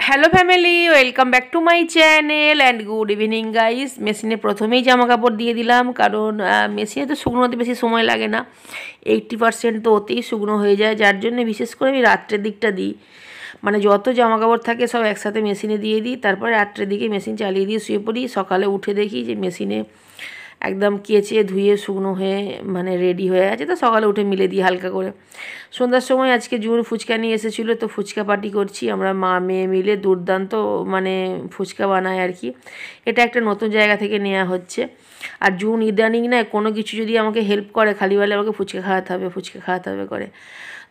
Hello family, welcome back to my channel and good evening guys. মেশিনে প্রথমেই জামা কাপড় দিয়ে দিলাম, কারণ মেশিনে তো শুকনো হতে বেশি সময় লাগে না, 80% তো ওতেই শুকনো হয়ে যায়। যার জন্য বিশেষ করে আমি রাত্রের দিকটা দিই, মানে যত জামা কাপড় থাকে সব একসাথে মেশিনে দিয়ে দিই, তারপরে রাত্রের দিকে মেশিন চালিয়ে দিয়ে শুয়ে পড়ি। সকালে উঠে দেখি যে মেশিনে একদম কেচে ধুয়ে শুকনো হয়ে মানে রেডি হয়ে আছে, তো সকালে উঠে মিলে দিই হালকা করে। সন্ধ্যার সময় আজকে জুন ফুচকা নিয়ে এসেছিলো, তো ফুচকা পার্টি করছি আমরা মা মেয়ে মিলে। দুর্দান্ত মানে ফুচকা বানায় আর কি, এটা একটা নতুন জায়গা থেকে নেওয়া হচ্ছে। আর জুন ইদানিং না কোনো কিছু যদি আমাকে হেল্প করে, খালি বলে আমাকে ফুচকা খাওয়াতে হবে ফুচকা খাওয়াতে হবে করে,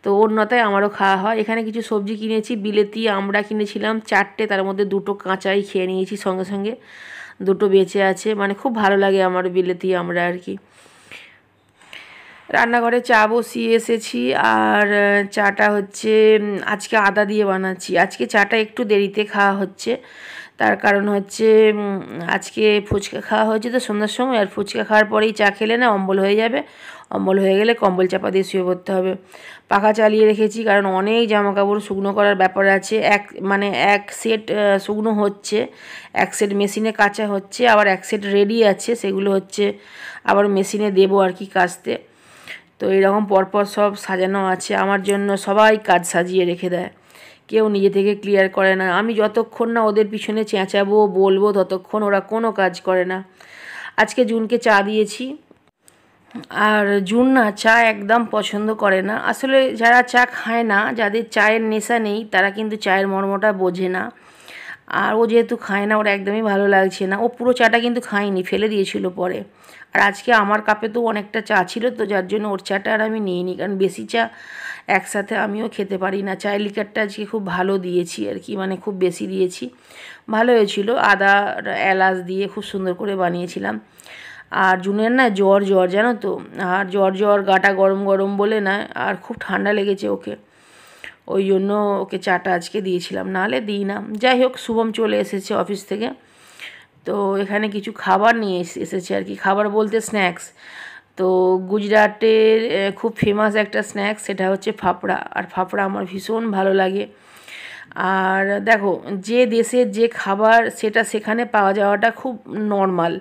তো ওর নতায় আমারও খাওয়া হয়। এখানে কিছু সবজি কিনেছি, বিলেতি আমরা কিনেছিলাম 4টে, তার মধ্যে 2টো কাঁচাই খেয়ে নিয়েছি সঙ্গে সঙ্গে, 2টো বেঁচে আছে। মানে খুব ভালো লাগে আমার বিলেতি আমরা আর কি। রান্নাঘরে চা বসিয়ে এসেছি, আর চাটা হচ্ছে আজকে আদা দিয়ে বানাচ্ছি। আজকে চাটা একটু দেরিতে খাওয়া হচ্ছে, তার কারণ হচ্ছে আজকে ফুচকা খাওয়া হয়েছে তো সন্ধ্যার সময়, আর ফুচকা খাওয়ার পরেই চা খেলে না অম্বল হয়ে যাবে, অম্বল হয়ে গেলে কম্বল চাপা দিয়ে শুয়ে পড়তে হবে। পাখা চালিয়ে রেখেছি, কারণ অনেক জামা কাপড় শুকনো করার ব্যাপার আছে। এক সেট শুকনো হচ্ছে, এক সেট মেশিনে কাচা হচ্ছে, আবার এক সেট রেডি আছে, সেগুলো হচ্ছে আবার মেশিনে দেবো আর কি কাচতে। তো এরকম পরপর সব সাজানো আছে আমার জন্য, সবাই কাজ সাজিয়ে রেখে দেয়, কেউ নিজে থেকে ক্লিয়ার করে না। আমি যতক্ষণ না ওদের পিছনে চেঁচাবো বলবো ততক্ষণ ওরা কোনো কাজ করে না। আজকে জুনকে চা দিয়েছি, আর জুন না চা একদম পছন্দ করে না। আসলে যারা চা খায় না, যাদের চায়ের নেশা নেই, তারা কিন্তু চায়ের মর্মটা বোঝে না। আর ও যেহেতু খায় না, ওর একদমই ভালো লাগছে না। ও পুরো চাটা কিন্তু খায়নি, ফেলে দিয়েছিল পরে। আর আজকে আমার কাপে তো অনেকটা চা ছিল, তো যার জন্য ওর চাটা আর আমি নিইনি, কারণ বেশি চা একসাথে আমিও খেতে পারি না। চায়ের লিকারটা আজকে খুব ভালো দিয়েছি আর কি, মানে খুব বেশি দিয়েছি, ভালো হয়েছিল। আদা এলাচ দিয়ে খুব সুন্দর করে বানিয়েছিলাম। আর জুনের না জ্বর জানো তো, আর জ্বর গাটা গরম গরম বলে না, আর খুব ঠান্ডা লেগেছে ওকে, ওই জন্য ওকে চাটা আজকে দিয়েছিলাম, নাহলে দিই না। যাই হোক, শুভম চলে এসেছে অফিস থেকে, তো এখানে কিছু খাবার নিয়ে এসেছে আর কি। খাবার বলতে স্ন্যাক্স। তো গুজরাটের খুব ফেমাস একটা স্ন্যাক্স, সেটা হচ্ছে ফাফড়া। আর ফাফড়া আমার ভীষণ ভালো লাগে। আর দেখো, যে দেশের যে খাবার সেটা সেখানে পাওয়া যাওয়াটা খুব নর্মাল,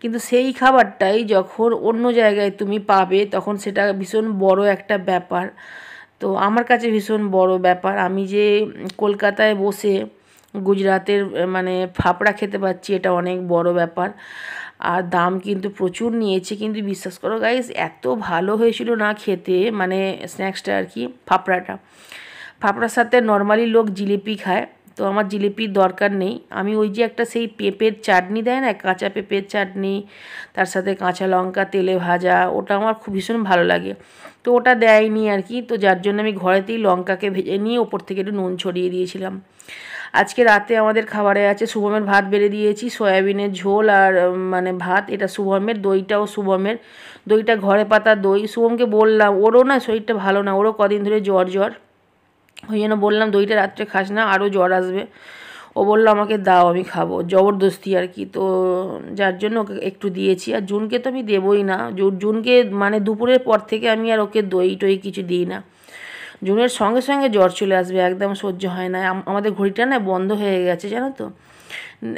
কিন্তু সেই খাবারটাই যখন অন্য জায়গায় তুমি পাবে তখন সেটা ভীষণ বড় একটা ব্যাপার। তো আমার কাছে ভীষণ বড় ব্যাপার, আমি যে কলকাতায় বসে গুজরাতের মানে ফাফড়া খেতে পাচ্ছি, এটা অনেক বড় ব্যাপার। আর দাম কিন্তু প্রচুর নিয়েছে, কিন্তু বিশ্বাস করো গাইস, এত ভালো হয়েছিল না খেতে, মানে স্ন্যাক্সটা আর কি, ফাফড়ার সাথে নর্মালি লোক জিলিপি খায়, তো আমার জিলিপির দরকার নেই। আমি ওই যে একটা সেই পেঁপের চাটনি দেয় না, কাঁচা পেঁপের চাটনি, তার সাথে কাঁচা লঙ্কা তেলে ভাজা, ওটা আমার খুব ভীষণ ভালো লাগে। তো ওটা দেয়নি আর কি, তো যার জন্য আমি ঘরেতেই লঙ্কাকে ভেজে নিয়ে ওপর থেকে একটু নুন ছড়িয়ে দিয়েছিলাম। আজকে রাতে আমাদের খাবারে আছে শুভমের ভাত বেড়ে দিয়েছি, সয়াবিনের ঝোল আর মানে ভাত, এটা শুভমের। দইটাও শুভমের, দইটা ঘরে পাতা দই। শুভমকে বললাম, ওরও না শরীরটা ভালো না, ওরও কদিন ধরে জ্বর, ওই জন্য বললাম দইটা রাত্রে খাস না, আরও জ্বর আসবে। ও বললো আমাকে দাও, আমি খাবো, জবরদস্তি আর কি। তো যার জন্য ওকে একটু দিয়েছি। আর জুনকে তো আমি দেবই না, জুনকে মানে দুপুরের পর থেকে আমি আর ওকে দই টই কিছু দিই না। জুনের সঙ্গে সঙ্গে জ্বর চলে আসবে, একদম সহ্য হয় না। আমাদের ঘড়িটা না বন্ধ হয়ে গেছে জানো তো,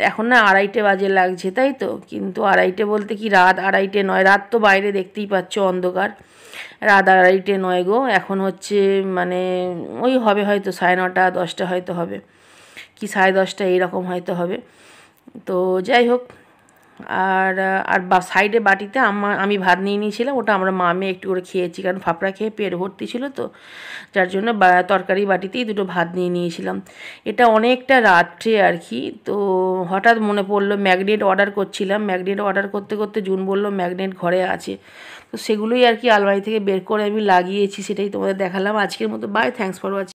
এখন না 2:30 বাজে লাগছে, তাই তো, কিন্তু 2:30 বলতে কি রাত 2:30 নয়, রাত তো বাইরে দেখতেই পাচ্ছ অন্ধকার, রাত 2:30 নয় গো, এখন হচ্ছে মানে ওই হবে হয়তো 9:30 10টা হয়তো হবে, কি 10:30 এইরকম হয়তো হবে। তো যাই হোক, আর আর সাইডে বাটিতে আমি ভাত নিয়ে নিয়েছিলাম, ওটা আমরা মা মেয়ে একটু করে খেয়েছি, কারণ ফাফড়া খেয়ে পেট ভর্তি ছিল তো, যার জন্য তরকারি বাটিতেই 2টো ভাত নিয়ে নিয়েছিলাম। এটা অনেকটা রাত্রে আর কি। তো হঠাৎ মনে পড়লো ম্যাগনেট অর্ডার করছিলাম, ম্যাগনেট অর্ডার করতে করতে জুন বললো ম্যাগনেট ঘরে আছে, তো সেগুলোই আর কি আলমারি থেকে বের করে আমি লাগিয়েছি, সেটাই তোমাদের দেখালাম। আজকের মতো বাই, থ্যাঙ্কস ফর ওয়াচিং।